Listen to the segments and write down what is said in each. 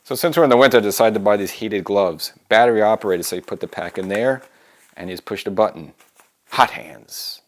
So since we're in the winter, I decided to buy these heated gloves. Battery operated, so you put the pack in there and you just push the button. Hot hands.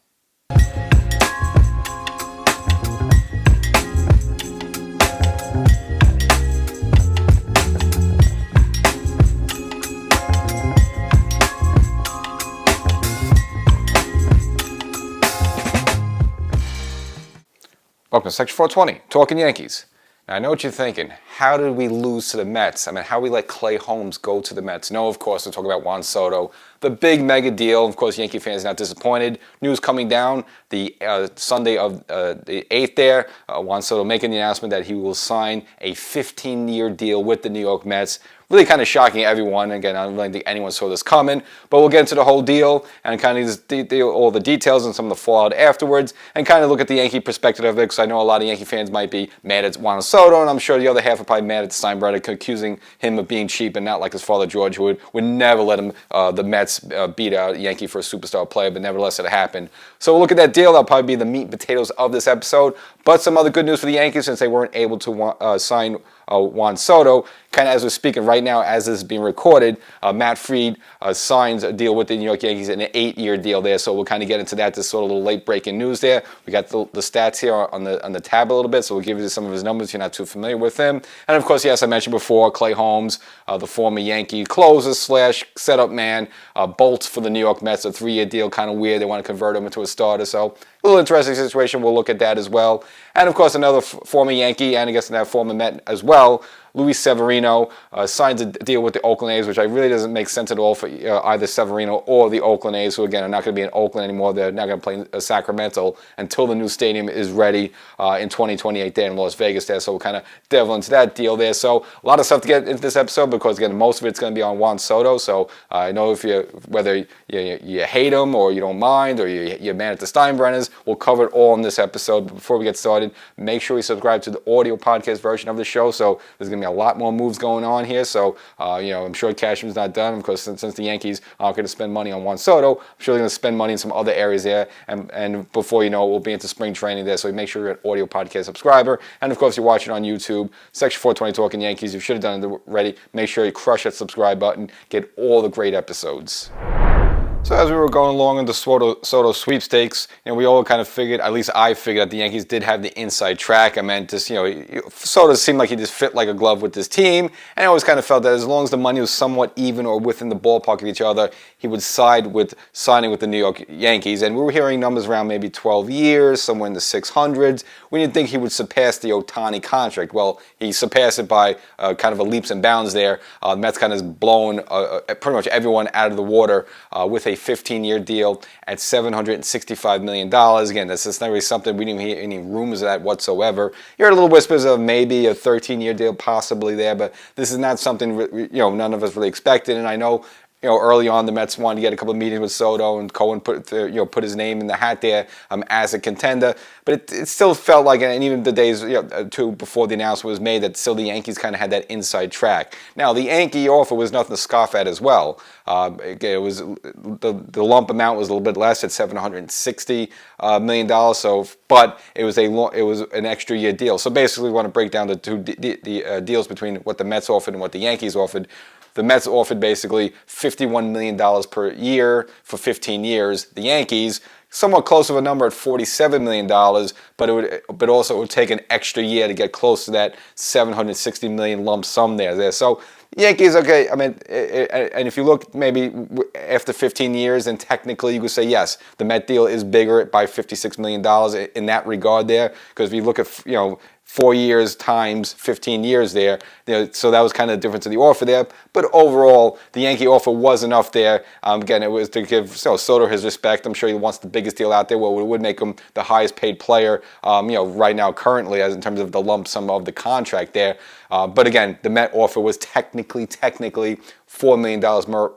Welcome to Section 420, Talkin Yankees. Now, I know what you're thinking. How did we lose to the Mets? I mean, how we let Clay Holmes go to the Mets? No, of course, we're talking about Juan Soto. The big mega deal. Of course, Yankee fans not disappointed. News coming down the Sunday of the 8th there. Juan Soto making the announcement that he will sign a 15-year deal with the New York Mets. Really kind of shocking everyone. Again, I don't really think anyone saw this coming, but we'll get into the whole deal and kind of just all the details and some of the fallout afterwards and kind of look at the Yankee perspective of it, because I know a lot of Yankee fans might be mad at Juan Soto, and I'm sure the other half are probably mad at Steinbrenner, accusing him of being cheap and not like his father George, who would never let him, the Mets beat out a Yankee for a superstar player, but nevertheless it happened. So we'll look at that deal. That'll probably be the meat and potatoes of this episode, but some other good news for the Yankees since they weren't able to sign Juan Soto. Kind of as we're speaking right now, as this is being recorded, Matt Fried signs a deal with the New York Yankees, an 8-year deal there. So we'll kind of get into that. This sort of little late breaking news there. We got the stats here on the tab a little bit, so we'll give you some of his numbers if you're not too familiar with him. And of course, yes, I mentioned before, Clay Holmes, the former Yankee closer / setup man, bolts for the New York Mets, a 3-year deal. Kind of weird. They want to convert him into a starter. So a little interesting situation. We'll look at that as well. And of course, another former Yankee and I guess that former Met as well, Luis Severino, signs a deal with the Oakland A's, which really doesn't make sense at all for either Severino or the Oakland A's, who again are not going to be in Oakland anymore. They're not going to play in Sacramento until the new stadium is ready in 2028 there in Las Vegas there. So we'll kind of delve into that deal there. So a lot of stuff to get into this episode because again, most of it's going to be on Juan Soto. So I know whether you hate him or you don't mind or you're mad at the Steinbrenners, we'll cover it all in this episode. But before we get started, make sure you subscribe to the audio podcast version of the show. So there's going to be a lot more moves going on here. So, I'm sure Cashman's not done because since the Yankees aren't going to spend money on Juan Soto, I'm sure they're going to spend money in some other areas there. And before you know it, we'll be into spring training there. So make sure you're an audio podcast subscriber. And of course, you're watching on YouTube, Section 420 Talkin Yankees. You should have done it already. Make sure you crush that subscribe button. Get all the great episodes. So as we were going along in the Soto sweepstakes, we all kind of figured, at least I figured, that the Yankees did have the inside track. I meant just, Soto seemed like he just fit like a glove with this team, and I always kind of felt that as long as the money was somewhat even or within the ballpark of each other, he would side with signing with the New York Yankees. And we were hearing numbers around maybe 12 years, somewhere in the 600s. We didn't think he would surpass the Ohtani contract. Well, he surpassed it by kind of a leaps and bounds there. The Mets kind of blown pretty much everyone out of the water with a 15-year deal at $765 million. Again, this is not really something, we didn't hear any rumors of that whatsoever. You heard a little whispers of maybe a 13-year deal possibly there, but this is not something, none of us really expected. And I know, early on the Mets wanted to get a couple of meetings with Soto, and Cohen put his name in the hat there as a contender. But it still felt like, and even the days before the announcement was made, that still the Yankees kind of had that inside track. Now the Yankee offer was nothing to scoff at as well. It was the lump amount was a little bit less at $760 million. So, but it was an extra year deal. So basically, we want to break down the two deals between what the Mets offered and what the Yankees offered. The Mets offered basically $51 million per year for 15 years. The Yankees, somewhat close of a number at $47 million, but also it would take an extra year to get close to that $760 million lump sum there. So Yankees, okay, I mean, and if you look maybe after 15 years, then technically you could say, yes, the Met deal is bigger by $56 million in that regard there, because if you look at, 4 years times 15 years there, so that was kind of the difference in the offer there. But overall, the Yankee offer was enough there. Again, it was to give Soto his respect. I'm sure he wants the biggest deal out there. Well, it would make him the highest paid player, right now currently, as in terms of the lump sum of the contract there. But again, the Met offer was technically $4 million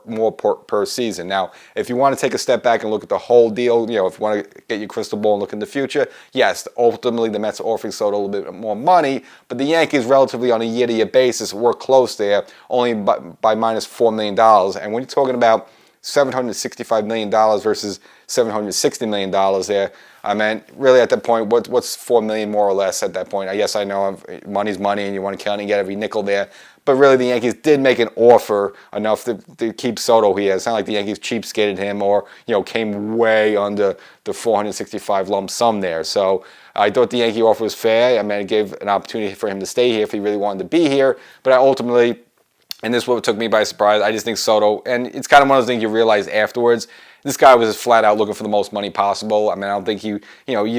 more per season. Now, if you want to take a step back and look at the whole deal, if you want to get your crystal ball and look in the future, yes, ultimately the Mets are offering Soto a little bit more money, but the Yankees relatively on a year-to-year basis were close there, only by minus $4 million. And when you're talking about $765 million versus $760 million there. I mean, really at that point, what's $4 million more or less at that point? I guess I know money's money and you want to count and get every nickel there. But really, the Yankees did make an offer enough to keep Soto here. It's not like the Yankees cheapskated him or, came way under the 465 lump sum there. So I thought the Yankee offer was fair. I mean, it gave an opportunity for him to stay here if he really wanted to be here. But I ultimately, and this is what took me by surprise, I just think Soto, and it's kind of one of those things you realize afterwards, this guy was just flat out looking for the most money possible. I mean, I don't think you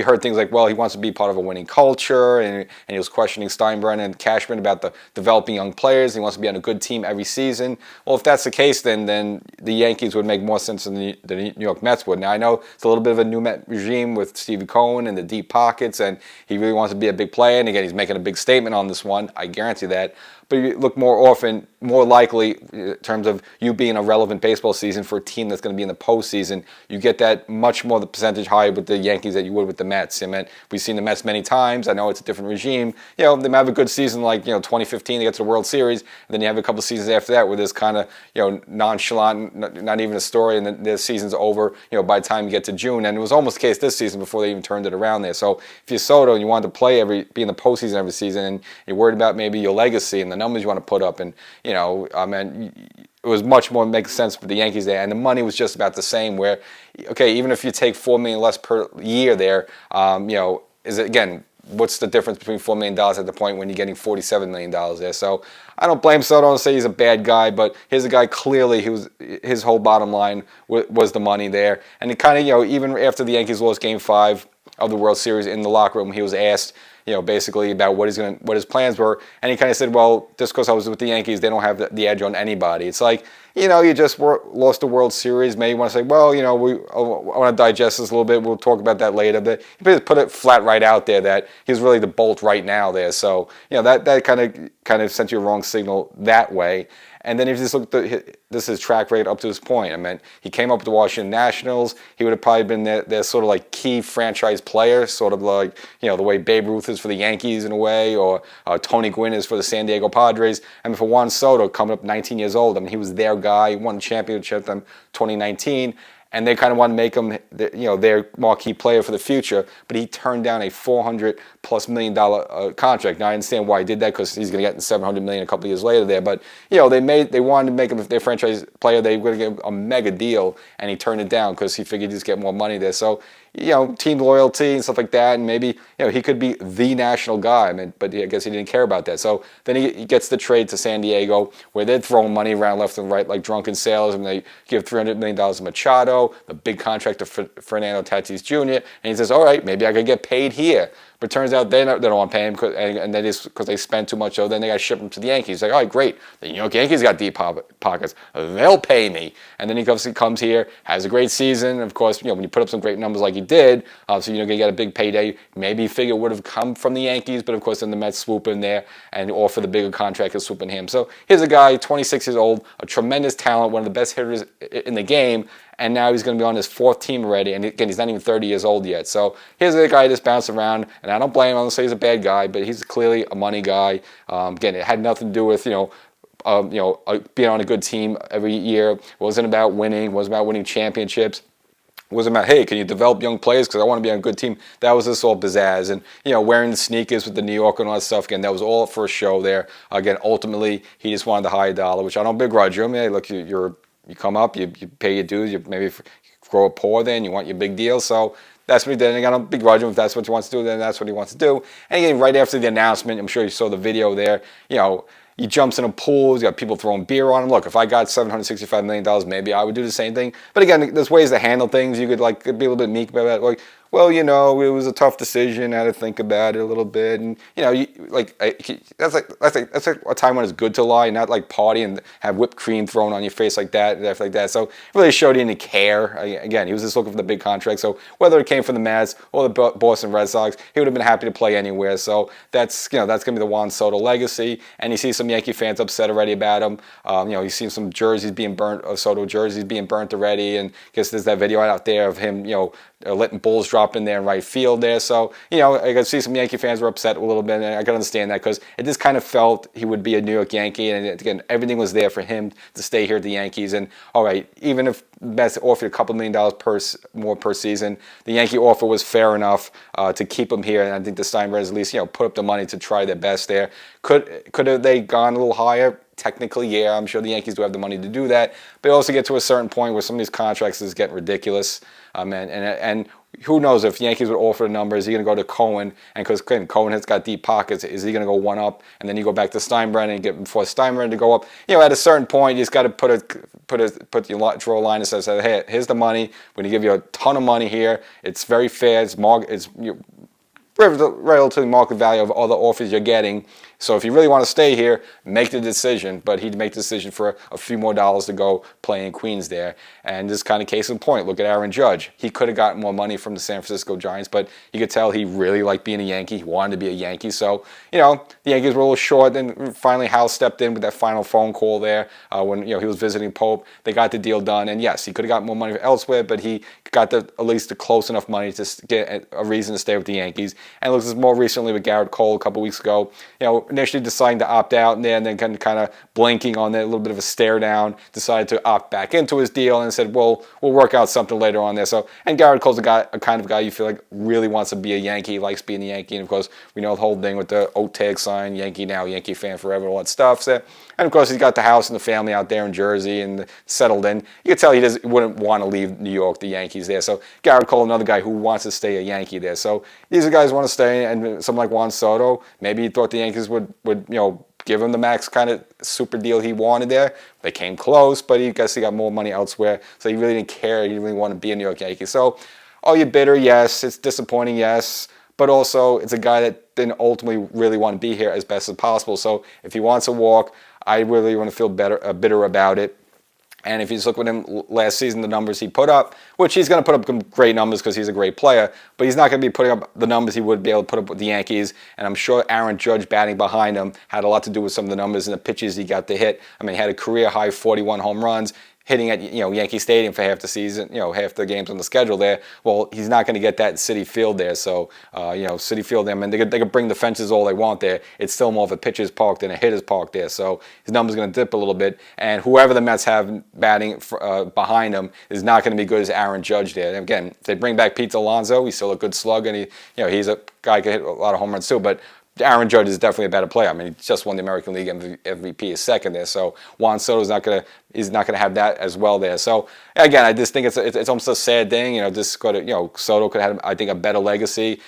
heard things like, well, he wants to be part of a winning culture, and he was questioning Steinbrenner and Cashman about the developing young players. He wants to be on a good team every season. Well, if that's the case, then the Yankees would make more sense than the New York Mets would. Now, I know it's a little bit of a new Met regime with Stevie Cohen and the deep pockets, and he really wants to be a big player. And again, he's making a big statement on this one. I guarantee that. But you look more likely in terms of you being a relevant baseball season for a team that's going to be in the postseason, you get that much more the percentage higher with the Yankees that you would with the Mets. I mean, we've seen the Mets many times. I know it's a different regime. They might have a good season like 2015 to get to the World Series, and then you have a couple seasons after that where there's kind of nonchalant, not even a story, and then the season's over. By the time you get to June, and it was almost the case this season before they even turned it around there. So if you're Soto and you want to be in the postseason every season, and you're worried about maybe your legacy and the numbers you want to put up, and I mean, it was much more makes sense for the Yankees there, and the money was just about the same. Where, okay, even if you take $4 million less per year there, is it again? What's the difference between $4 million at the point when you're getting $47 million there? So I don't blame Soto. I don't say he's a bad guy, but here's a guy clearly his whole bottom line was the money there, and it kind of even after the Yankees lost Game 5 of the World Series in the locker room, he was asked, basically about what his plans were, and he kind of said, well, just because I was with the Yankees, they don't have the edge on anybody. It's like, you just lost the World Series. Maybe you want to say, well, I want to digest this a little bit. We'll talk about that later. But he just put it flat right out there that he's really the bolt right now there. So, that kind of sent you a wrong signal that way. And then if you just look at this is track rate up to this point. I mean, he came up with the Washington Nationals. He would have probably been their sort of like key franchise player, sort of like, the way Babe Ruth is for the Yankees in a way, or Tony Gwynn is for the San Diego Padres. I mean, for Juan Soto, coming up 19 years old, I mean, he was their guy. He won the championship in 2019. And they kind of want to make him, their marquee player for the future. But he turned down a $400+ million contract. Now I understand why he did that, because he's going to get $700 million a couple of years later there. But they wanted to make him their franchise player. They were going to give him a mega deal, and he turned it down because he figured he'd just get more money there. So team loyalty and stuff like that, and maybe he could be the national guy. I mean, but I guess he didn't care about that. So then he gets the trade to San Diego, where they're throwing money around left and right like drunken sailors, and they give $300 million to Machado, the big contract to Fernando Tatis Jr., and he says, all right, maybe I could get paid here. But it turns out they don't want to pay him, and that is because they spend too much. So then they got to ship him to the Yankees. Like, all right, great. The New York Yankees got deep pockets. They'll pay me. And then he comes here, has a great season. And of course, when you put up some great numbers like he did, so you're going to get a big payday. Maybe you figure it would have come from the Yankees, but of course then the Mets swoop in there and offer the bigger contract and swoop in him. So here's a guy, 26 years old, a tremendous talent, one of the best hitters in the game. And now he's going to be on his 4th team already. And again, he's not even 30 years old yet. So here's a guy that's bounced around. And I don't blame him. I don't say he's a bad guy, but he's clearly a money guy. Again, it had nothing to do with, being on a good team every year. It wasn't about winning. It wasn't about winning championships. It wasn't about, hey, can you develop young players because I want to be on a good team. That was just all pizzazz. And, wearing the sneakers with the New York and all that stuff, again, that was all for a show there. Again, ultimately, he just wanted the high dollar, which I don't begrudge him. Hey, look, you come up, you pay your dues, you maybe grow up poor then, you want your big deal. So that's what he did. And I don't begrudge him. If that's what he wants to do, then that's what he wants to do. And again, right after the announcement, I'm sure you saw the video there, he jumps in a pool, you got people throwing beer on him. Look, if I got $765 million, maybe I would do the same thing. But again, there's ways to handle things. You could be a little bit meek about it. Like, well, it was a tough decision. I had to think about it a little bit, and that's a time when it's good to lie, not like party and have whipped cream thrown on your face like that and stuff like that. So it really showed he didn't care. Again, he was just looking for the big contract. So whether it came from the Mets or the Boston Red Sox, he would have been happy to play anywhere. So that's going to be the Juan Soto legacy. And you see some Yankee fans upset already about him. You see some jerseys being burnt, Soto jerseys being burnt already, and I guess there's that video out there of him, letting balls drop up in there in right field there. So, you know, I could see some Yankee fans were upset a little bit, and I can understand that because it just kind of felt he would be a New York Yankee, and again, everything was there for him to stay here at the Yankees. And all right, even if Mets offered a couple $1 million more per season, the Yankee offer was fair enough to keep him here, and I think the Steinbrenners at least, you know, put up the money to try their best there. Could have they gone a little higher? Technically, yeah, I'm sure the Yankees do have the money to do that, but also get to a certain point where some of these contracts is getting ridiculous. And who knows if the Yankees would offer the number, is he going to go to Cohen? And because Cohen has got deep pockets, is he going to go one up? And then you go back to Steinbrenner and get before Steinbrenner to go up. You know, at a certain point, you just got to draw a line and say, hey, here's the money. We're going to give you a ton of money here. It's very fair. It's relatively market value of all the offers you're getting. So if you really want to stay here, make the decision. But he'd make the decision for a few more dollars to go play in Queens there. And this kind of case in point, look at Aaron Judge. He could have gotten more money from the San Francisco Giants, but you could tell he really liked being a Yankee. He wanted to be a Yankee. So, you know, the Yankees were a little short. Then finally Hal stepped in with that final phone call there when, you know, he was visiting Pope. They got the deal done. And yes, he could have got more money elsewhere, but he got at least the close enough money to get a reason to stay with the Yankees. And it looks more recently with Garrett Cole a couple weeks ago, you know, initially deciding to opt out and then kind of blinking on it, a little bit of a stare down, decided to opt back into his deal and said, well, we'll work out something later on there. So, and Garrett Cole's a kind of guy you feel like really wants to be a Yankee, likes being a Yankee. And of course, we know the whole thing with the oat tag sign, Yankee now, Yankee fan forever, all that stuff. So, and of course, he's got the house and the family out there in Jersey and settled in. You can tell he wouldn't want to leave New York, the Yankees there. So Garrett Cole, another guy who wants to stay a Yankee there. So these are guys who want to stay, and someone like Juan Soto, maybe he thought the Yankees would you know, give him the max kind of super deal he wanted there. They came close, but he got more money elsewhere, so he really didn't care. He didn't really want to be a New York Yankee. So, are you bitter? Yes. It's disappointing? Yes. But also, it's a guy that didn't ultimately really want to be here as best as possible. So, if he wants to walk, I really want to feel bitter about it. And if you just look at him last season, the numbers he put up, which he's going to put up great numbers because he's a great player, but he's not going to be putting up the numbers he would be able to put up with the Yankees. And I'm sure Aaron Judge batting behind him had a lot to do with some of the numbers and the pitches he got to hit. I mean, he had a career high 41 home runs. Hitting at, you know, Yankee Stadium for half the season, you know, half the games on the schedule there. Well, he's not going to get that in Citi Field there. So, you know, Citi Field, I mean, they could bring the fences all they want there. It's still more of a pitcher's park than a hitter's park there. So his number's going to dip a little bit. And whoever the Mets have batting behind him is not going to be good as Aaron Judge there. And again, if they bring back Pete Alonso, he's still a good slug, and he's a guy who can hit a lot of home runs too. But Aaron Judge is definitely a better player. I mean, he just won the American League MVP his second there. So Juan Soto's not gonna have that as well there. So again, I just think it's almost a sad thing. You know, this could, you know, Soto could have, I think, a better legacy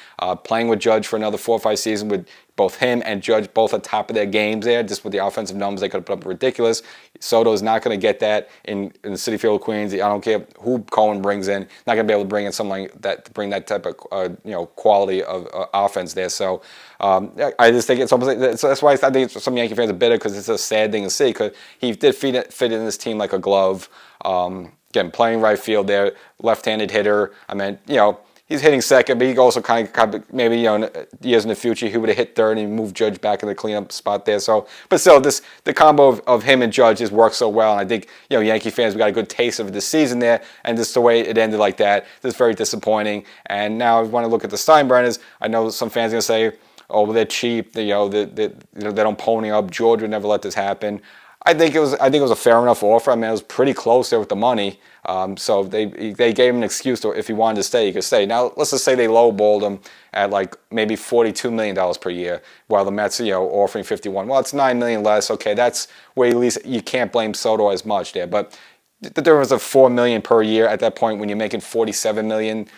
playing with Judge for another 4 or 5 seasons with both him and Judge both at top of their games there. Just with the offensive numbers they could have put up ridiculous. Soto is not going to get that in the Citi Field of Queens. I don't care who Cohen brings in. Not going to be able to bring in someone like that to bring that type of quality of offense there. So I just think it's almost like, so that's why I think some Yankee fans are bitter, because it's a sad thing to see, because he did fit in this team like a glove. Again, playing right field there, left-handed hitter. I mean, you know, he's hitting second, but he also kind of maybe, you know, years in the future he would have hit third and moved Judge back in the cleanup spot there. So, but still, the combo of him and Judge has worked so well, and I think, you know, Yankee fans, we got a good taste of this season there, and just the way it ended like that, it's very disappointing. And now I want to look at the Steinbrenners. I know some fans are gonna say, oh, well, they're cheap. They don't pony up. George would never let this happen. I think it was a fair enough offer. I mean, it was pretty close there with the money. So they gave him an excuse to, if he wanted to stay, he could stay. Now, let's just say they lowballed him at like maybe $42 million per year, while the Mets, you know, offering 51. Well, it's $9 million less. Okay, that's where at least you can't blame Soto as much there. But there was a $4 million per year at that point when you're making $47 million.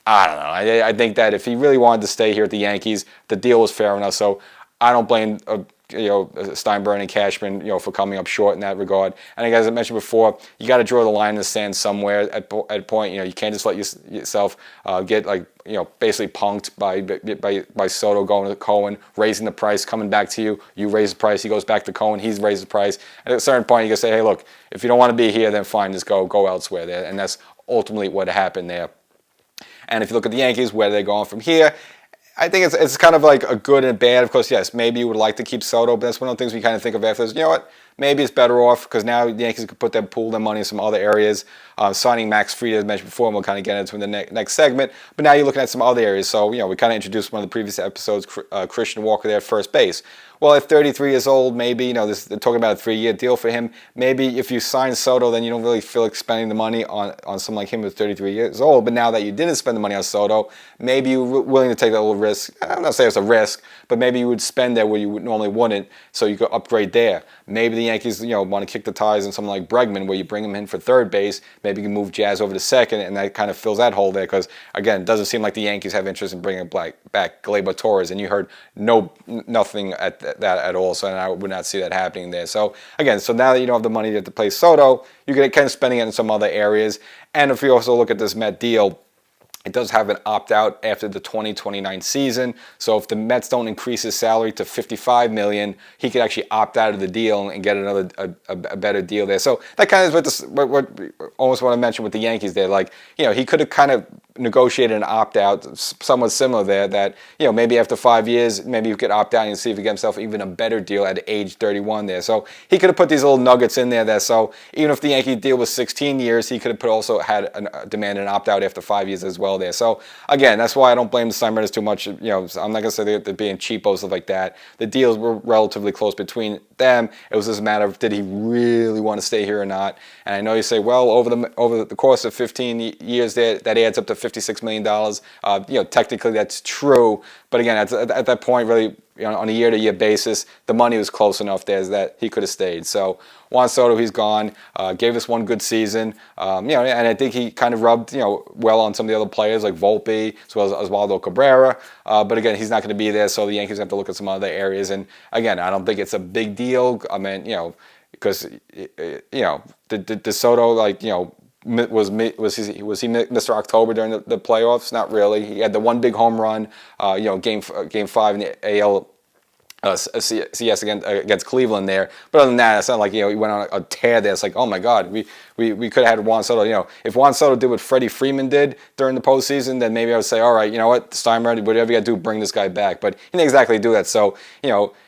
I don't know. I think that if he really wanted to stay here at the Yankees, the deal was fair enough. So I don't blame Steinbrenner and Cashman, you know, for coming up short in that regard. And as I mentioned before, you got to draw the line in the sand somewhere at a point. You know, you can't just let yourself get, like, you know, basically punked by Soto going to Cohen, raising the price, coming back to you. You raise the price, he goes back to Cohen, he's raised the price. At a certain point, you can say, hey, look, if you don't want to be here, then fine, just go elsewhere there. And that's ultimately what happened there. And if you look at the Yankees, where they're going from here, I think it's kind of like a good and bad. Of course, yes, maybe you would like to keep Soto, but that's one of the things we kind of think of after. You know what? Maybe it's better off because now the Yankees could pool their money in some other areas. Signing Max Fried, as mentioned before, and we'll kind of get into in the next segment. But now you're looking at some other areas. So, we kind of introduced one of the previous episodes, Christian Walker there at first base. Well, at 33 years old, maybe, they're talking about a 3-year deal for him. Maybe if you sign Soto, then you don't really feel like spending the money on someone like him who's 33 years old. But now that you didn't spend the money on Soto, maybe you're willing to take that little risk. I'm not saying it's a risk, but maybe you would spend there where you normally wouldn't, so you could upgrade there. Maybe the Yankees, want to kick the tires on someone like Bregman, where you bring him in for third base. Maybe you can move Jazz over to second, and that kind of fills that hole there. Because again, it doesn't seem like the Yankees have interest in bringing back Gleyber Torres, and you heard nothing at that at all. So I would not see that happening there. So again, now that you don't have the money to play Soto, you get kind of spending it in some other areas. And if you also look at this Met deal, it does have an opt-out after the 2029 season. So if the Mets don't increase his salary to $55 million, he could actually opt out of the deal and get a better deal there. So that kind of is almost what I mentioned with the Yankees there. Like, he could have kind of negotiated an opt-out somewhat similar there that, maybe after 5 years, maybe you could opt out and see if he get himself even a better deal at age 31 there. So he could have put these little nuggets in there so even if the Yankee deal was 16 years, he could have also had demanded an opt-out after 5 years as well there. So again, that's why I don't blame the Steinbrenners too much. I'm not going to say they're being cheapos, stuff like that. The deals were relatively close between them. It was just a matter of did he really want to stay here or not. And I know you say, well, over the course of 15 years there, that adds up to $56 million. Technically that's true. But again, at that point, really, on a year-to-year basis, the money was close enough there that he could have stayed. So Juan Soto, he's gone. Gave us one good season. And I think he kind of rubbed, well on some of the other players like Volpe as well as Oswaldo Cabrera. But again, he's not going to be there, so the Yankees have to look at some other areas. And again, I don't think it's a big deal. I mean, because the Soto, like, was he Mr. October during the playoffs? Not really. He had the one big home run, game 5 in the AL CS against Cleveland there. But other than that, it's not like he went on a tear there. It's like, oh my God, we could have had Juan Soto. If Juan Soto did what Freddie Freeman did during the postseason, then maybe I would say, all right, you know what, Steinbrenner, whatever you got to do, bring this guy back. But he didn't exactly do that. So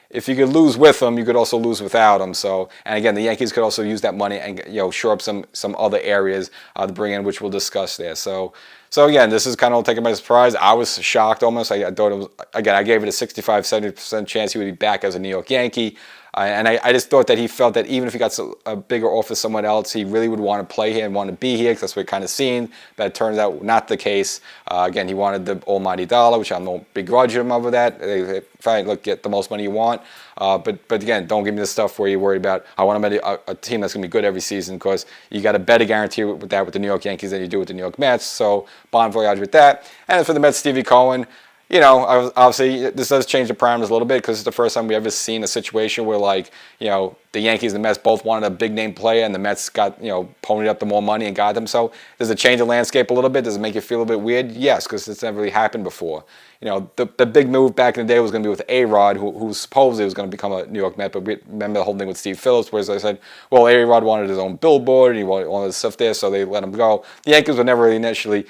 if you could lose with him, you could also lose without him. So, and again, the Yankees could also use that money and shore up some other areas to bring in, which we'll discuss there. So again, this is kind of taken by surprise. I was shocked almost. I thought it was, again, I gave it a 65-70% chance he would be back as a New York Yankee. And I just thought that he felt that even if he got a bigger offer somewhere else, he really would want to play here and want to be here, because that's what we kind of seen. But it turns out not the case. Again, he wanted the almighty dollar, which I don't begrudge him over that. Fine, look, get the most money you want. But again, don't give me the stuff where you're worried about, I want him at a team that's going to be good every season, because you got a better guarantee with that with the New York Yankees than you do with the New York Mets. So bon voyage with that. And for the Mets, Stevie Cohen, obviously this does change the parameters a little bit, because it's the first time we ever seen a situation where, like, the Yankees and the Mets both wanted a big name player, and the Mets got, ponied up the more money and got them. So does it change the landscape a little bit? Does it make you feel a bit weird? Yes, because it's never really happened before. The big move back in the day was going to be with A-Rod, who supposedly was going to become a New York Met. But remember the whole thing with Steve Phillips, where I said, well, A-Rod wanted his own billboard, and he wanted all this stuff there, so they let him go. The Yankees were never really initially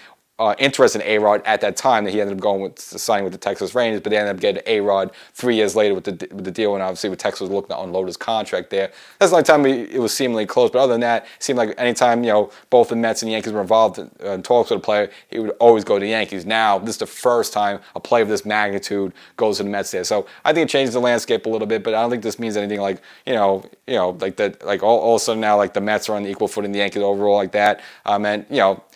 interest in A-Rod at that time. That he ended up signing with the Texas Rangers, but they ended up getting A-Rod 3 years later with the deal, and obviously with Texas was looking to unload his contract there. That's the only time it was seemingly close. But other than that, it seemed like anytime both the Mets and the Yankees were involved in talks with a player, he would always go to the Yankees. Now this is the first time a player of this magnitude goes to the Mets there. So I think it changes the landscape a little bit, but I don't think this means anything like like that. Like all of a sudden now, like the Mets are on the equal footing the Yankees overall like that. And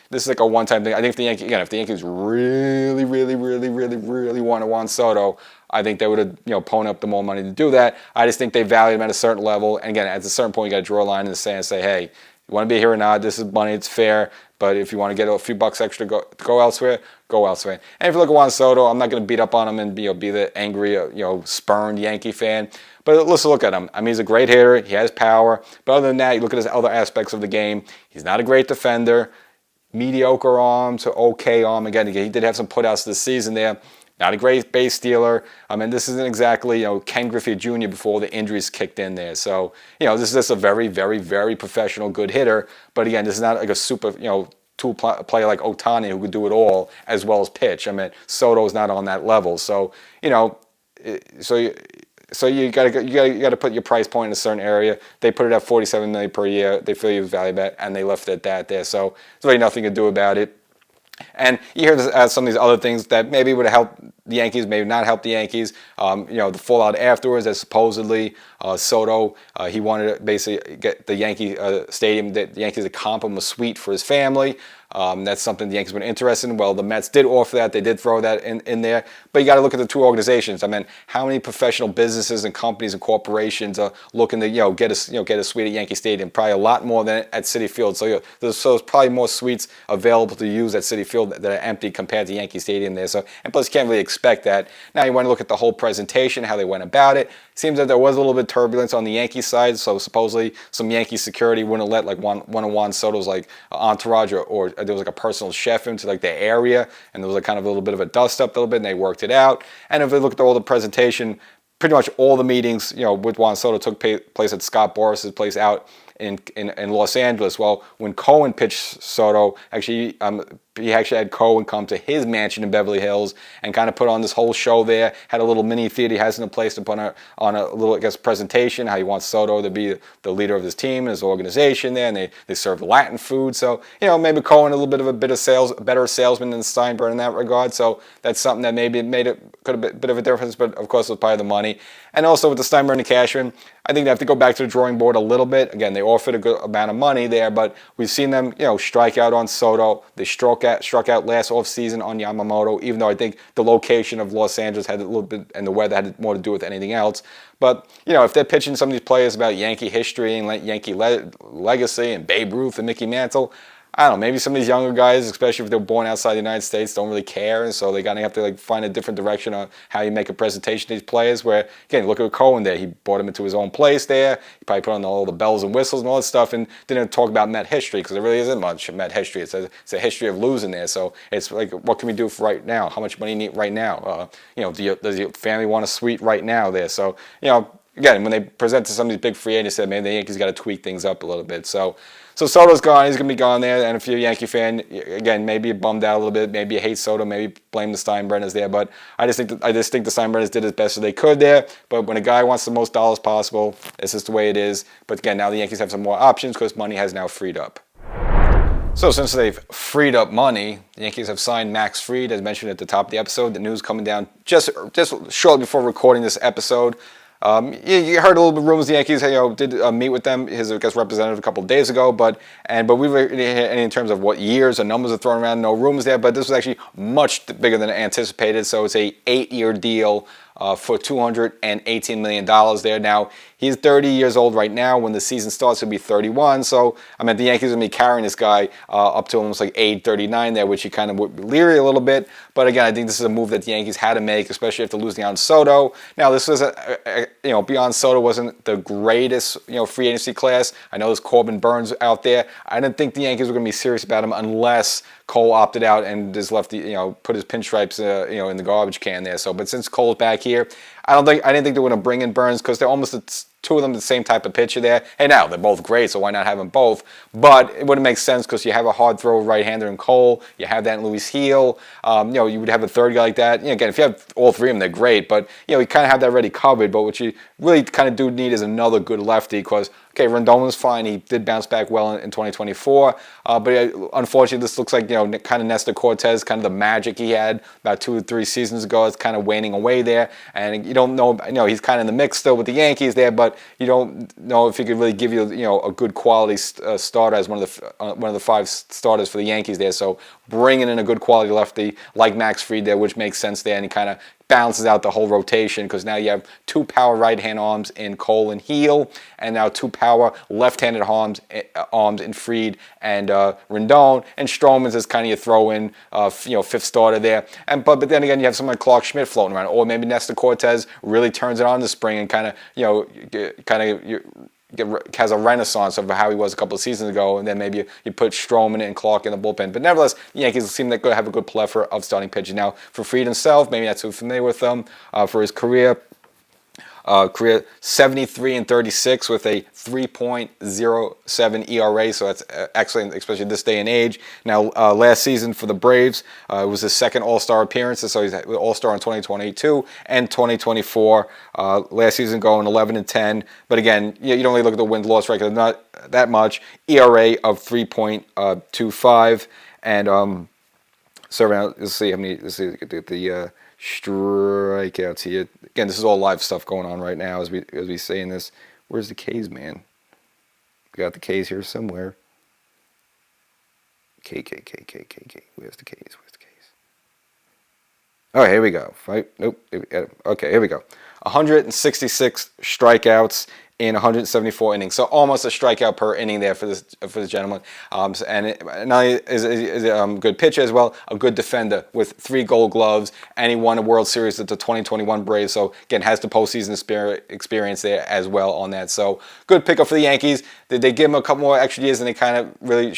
this is like a one-time thing. I think if the Yankees really, really, really, really, really wanted Juan Soto, I think they would have, pwned up the more money to do that. I just think they value him at a certain level. And again, at a certain point, you got to draw a line in the sand and say, hey, you want to be here or not? This is money. It's fair. But if you want to get a few bucks extra to go elsewhere, go elsewhere. And if you look at Juan Soto, I'm not going to beat up on him and be the angry, spurned Yankee fan. But let's look at him. I mean, he's a great hitter. He has power. But other than that, you look at his other aspects of the game. He's not a great defender. Mediocre arm to okay arm. Again, he did have some putouts this season there. Not a great base stealer. I mean, this isn't exactly, Ken Griffey Jr. before the injuries kicked in there. So, this is just a very, very, very professional, good hitter. But again, this is not like a super, player like Ohtani who could do it all as well as pitch. I mean, Soto's not on that level. So, you know, so you gotta put your price point in a certain area. They put it at $47 million per year. They feel he was valuable at, and they left it at that there. So there's really nothing to do about it. And you hear some of these other things that maybe would have helped the Yankees, maybe not help the Yankees. You know, the fallout afterwards, that supposedly Soto, he wanted to basically get the Yankee stadium, that the Yankees to comp him a suite for his family. That's something the Yankees were interested in. Well, the Mets did offer that. They did throw that in there. But you got to look at the two organizations. I mean, how many professional businesses and companies and corporations are looking to get a suite at Yankee Stadium? Probably a lot more than at Citi Field. So there's probably more suites available to use at Citi Field that are empty compared to Yankee Stadium there. So, and plus you can't really expect that. Now you want to look at the whole presentation, how they went about it. Seems that there was a little bit of turbulence on the Yankee side. So supposedly some Yankee security wouldn't let like one of Juan Soto's like entourage or there was like a personal chef into like their area, and there was like kind of a little bit of a dust up a little bit, and they worked it out. And if we look at all the presentation, pretty much all the meetings, with Juan Soto took place at Scott Boris's place out in Los Angeles. Well, when Cohen pitched Soto, actually he actually had Cohen come to his mansion in Beverly Hills and kind of put on this whole show there. Had a little mini theater he has in a place to put on a little, I guess, presentation, how he wants Soto to be the leader of his team and his organization there, and they serve Latin food. So, maybe Cohen a little bit of a better salesman than Steinbrenner in that regard. So that's something that maybe could have been a bit of a difference, but of course it was probably the money. And also with the Steinbrenner Cashman, I think they have to go back to the drawing board a little bit. Again, they offered a good amount of money there, but we've seen them, strike out on Soto. They struck out last offseason on Yamamoto, even though I think the location of Los Angeles had a little bit, and the weather had more to do with anything else. But, if they're pitching some of these players about Yankee history and Yankee legacy and Babe Ruth and Mickey Mantle, I don't know, maybe some of these younger guys, especially if they're born outside the United States, don't really care, and so they're going to have to find a different direction on how you make a presentation to these players, where, again, look at Cohen there. He brought him into his own place there. He probably put on all the bells and whistles and all that stuff, and didn't talk about Met history, because there really isn't much Met history. It's a history of losing there, so it's like, what can we do for right now? How much money you need right now? Does your family want a suite right now there? So, again, when they present to some of these big free agents, maybe the Yankees got to tweak things up a little bit. So Soto's gone. He's going to be gone there. And if you're a Yankee fan, again, maybe you're bummed out a little bit. Maybe you hate Soto. Maybe blame the Steinbrenners there. But I just think the Steinbrenners did as best as they could there. But when a guy wants the most dollars possible, it's just the way it is. But again, now the Yankees have some more options because money has now freed up. So since they've freed up money, the Yankees have signed Max Fried, as mentioned at the top of the episode. The news coming down just shortly before recording this episode. You heard a little bit of rumors the Yankees did meet with them, his representative, a couple of days ago, but we were in terms of what years or numbers are thrown around, no rumors there, but this was actually much bigger than anticipated. So it's a 8-year deal for $218 million there. Now, he's 30 years old right now. When the season starts, he'll be 31. So, the Yankees are going to be carrying this guy up to almost like age 39 there, which he kind of would leery a little bit. But again, I think this is a move that the Yankees had to make, especially after losing out on Soto. Now, this was, beyond Soto wasn't the greatest, free agency class. I know there's Corbin Burns out there. I didn't think the Yankees were going to be serious about him unless Cole opted out and just left put his pinstripes, in the garbage can there. So, but since Cole's back here, I didn't think they were going to bring in Burns because they're almost two of them the same type of pitcher there. Hey, now they're both great, so why not have them both? But it wouldn't make sense because you have a hard throw right-hander in Cole. You have that in Luis Heel. You would have a third guy like that. Again, if you have all three of them, they're great. But you kind of have that already covered. But what you really kind of do need is another good lefty because. Okay, Rendon was fine. He did bounce back well in 2024. But unfortunately, this looks like, kind of Nestor Cortez, kind of the magic he had about 2 or 3 seasons ago. It's kind of waning away there. And you don't know, he's kind of in the mix still with the Yankees there, but you don't know if he could really give you, a good quality starter as one of the 5 starters for the Yankees there. So bringing in a good quality lefty like Max Fried there, which makes sense there, and he kind of balances out the whole rotation because now you have 2 power right-hand arms in Cole and Heel, and now 2 power left-handed arms in Fried and Rendon, and Stroman's is kind of your throw-in, 5th starter there. But then again, you have someone like Clark Schmidt floating around, or maybe Nestor Cortez really turns it on this spring and kind of has a renaissance of how he was a couple of seasons ago, and then maybe you put Stroman and Clark in the bullpen. But nevertheless, the Yankees seem to have a good plethora of starting pitching. Now, for Fried himself, maybe not too familiar with them for his career. Career 73-36 with a 3.07 ERA, so that's excellent, especially this day and age. Now, last season for the Braves, it was his second All-Star appearance, so he's All-Star in 2022 and 2024. Last season going 11-10, but again, you don't really look at the win-loss record, not that much. ERA of 3.25, and serving out. Let's see how many. Let's see the strikeouts here. Again, this is all live stuff going on right now as we saying this. Where's the K's, man? We got the K's here somewhere. K. Where's the K's? Oh, here we go. Right? Nope. Okay, here we go. 166 strikeouts in 174 innings, so almost a strikeout per inning there for this gentleman. And not only is a good pitcher as well, a good defender with 3 Gold Gloves, and he won a World Series with the 2021 Braves. So again, has the postseason experience there as well on that. So good pickup for the Yankees. Did they give him a couple more extra years than they kind of really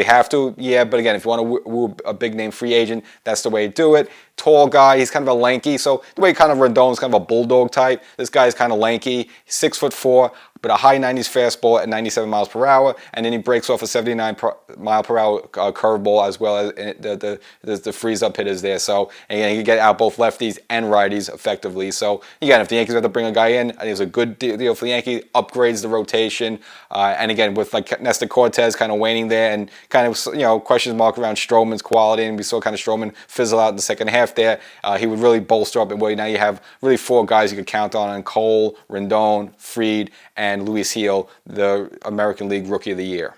have to? Yeah, but again, if you want to woo a big name free agent, that's the way to do it. Tall guy, he's kind of a lanky, so the way kind of Rendon's kind of a bulldog type, this guy's kind of lanky. He's 6'4", but a high 90s fastball at 97 miles per hour, and then he breaks off a 79 mile per hour curveball as well as the freeze up hitters there. So again, he can get out both lefties and righties effectively. So again, if the Yankees have to bring a guy in, I think it's a good deal for the Yankees. Upgrades the rotation, and again with like Nestor Cortez kind of waning there, and kind of question mark around Stroman's quality, and we saw kind of Stroman fizzle out in the second half there. He would really bolster up, and now you have really 4 guys you could count on Cole, Rendon, Fried, and Luis Gil, the American League Rookie of the Year.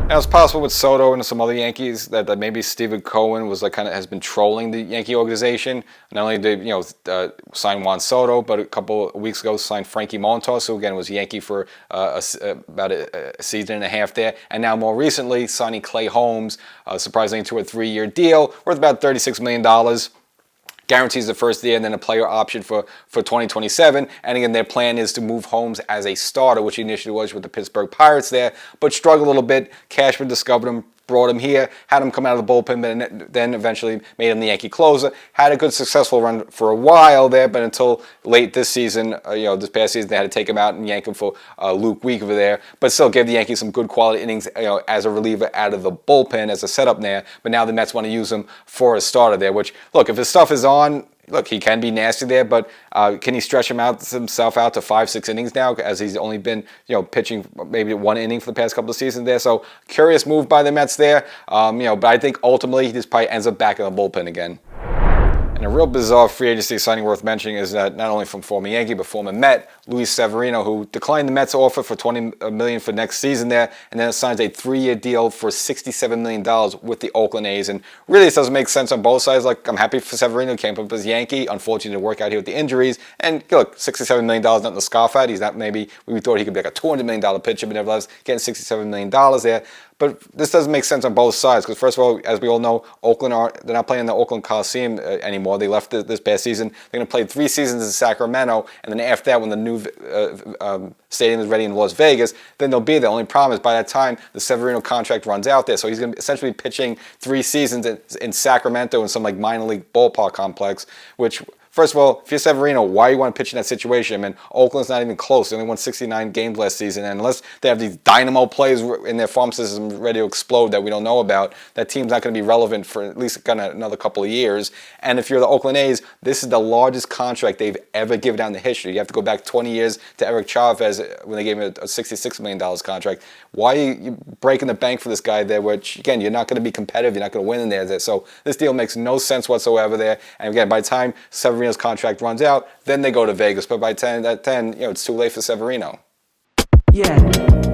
Now, it's possible with Soto and some other Yankees that maybe Stephen Cohen was has been trolling the Yankee organization. Not only did sign Juan Soto, but a couple of weeks ago signed Frankie Montas, who again was a Yankee for about a season and a half there, and now more recently signing Clay Holmes, surprisingly to a 3-year deal worth about $36 million. Guarantees the first year and then a player option for 2027. And again, their plan is to move Holmes as a starter, which he initially was with the Pittsburgh Pirates there, but struggled a little bit. Cashman discovered him, brought him here, had him come out of the bullpen, but then eventually made him the Yankee closer. Had a good successful run for a while there, but until late this season, this past season, they had to take him out and yank him for Luke Week over there. But still gave the Yankees some good quality innings, as a reliever out of the bullpen as a setup there. But now the Mets want to use him for a starter there. Which, look, if his stuff is on. Look, he can be nasty there, but can he stretch himself out to 5-6 innings now, as he's only been, pitching maybe 1 inning for the past couple of seasons there? So curious move by the Mets there, but I think ultimately he just probably ends up back in the bullpen again. And a real bizarre free agency signing worth mentioning is that not only from former Yankee but former Met, Luis Severino, who declined the Mets offer for $20 million for next season there, and then signs a 3-year deal for $67 million with the Oakland A's. And really, this doesn't make sense on both sides. Like, I'm happy for Severino, came up as Yankee. Unfortunately, didn't work out here with the injuries. And look, $67 million nothing to scoff at. He's not maybe we thought he could be like a $200 million pitcher, but nevertheless, getting $67 million there. But this doesn't make sense on both sides because, first of all, as we all know, they're not playing in the Oakland Coliseum anymore. They left this past season. They're going to play 3 seasons in Sacramento, and then after that, when the new stadium is ready in Las Vegas, then they'll be there. Only problem is by that time, the Severino contract runs out there, so he's going to be essentially pitching 3 seasons in Sacramento in some minor league ballpark complex, which... First of all, if you're Severino, why you want to pitch in that situation? I mean, Oakland's not even close. They only won 69 games last season. And unless they have these dynamo players in their farm system ready to explode that we don't know about, that team's not going to be relevant for at least another couple of years. And if you're the Oakland A's, this is the largest contract they've ever given out in the history. You have to go back 20 years to Eric Chavez when they gave him a $66 million contract. Why are you breaking the bank for this guy there, which, again, you're not going to be competitive. You're not going to win in there. So this deal makes no sense whatsoever there. And again, by the time Severino's contract runs out, then they go to Vegas. But by 10, it's too late for Severino. Yeah.